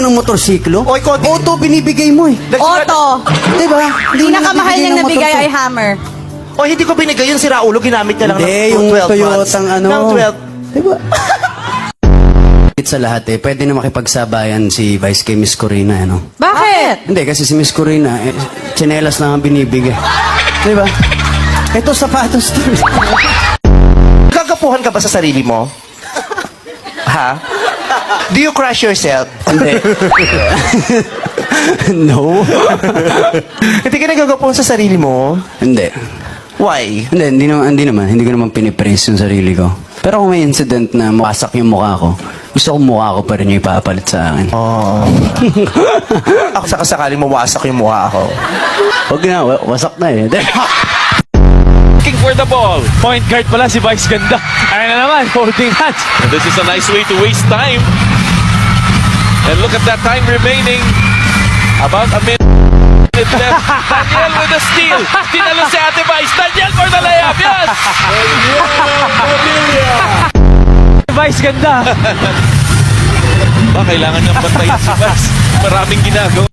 ng motorsiklo? Oy, Cody. Auto binibigay mo eh. Auto. Diba? Pinakamahal niyang ng nabigay motor ay to. Hammer. O, hindi ko binigay yun si Raulo, ginamit niya lang Hindi, ng yung 12 months. Toyotang ano. Ng 12. Diba? Sa lahat eh, pwede na makipagsabayan si Vice kay Miss Corina, ano? Bakit? Hindi, kasi si Miss Corina, tsinelas lang ang binibigay. Diba? Ito, sapatos to. Gagapuhan ka ba sa sarili mo? Ha? Do you crush yourself? Hindi. No. Hindi ka nagagapuhan sa sarili mo? Hindi. Why? Hindi naman. Hindi ko naman pinipraise yung sarili ko. Pero kung may incident na wasak yung mukha ko, gusto kong mukha ko pa rin yung ipapalit sa akin. Oh. Ako sakasakaling mawasak yung mukha ko. Huwag na, wasak na eh. Looking for the ball. Point guard pala si Vice Ganda. Ayan na naman, holding hands. This is a nice way to waste time. And look at that time remaining. About a minute left. Daniel with the steal. Tinalo si Ate Vice. Daniel for the layup. Yes! Vice Ganda. Ba, kailangan niyang bantayin si Vice. Maraming ginagawa.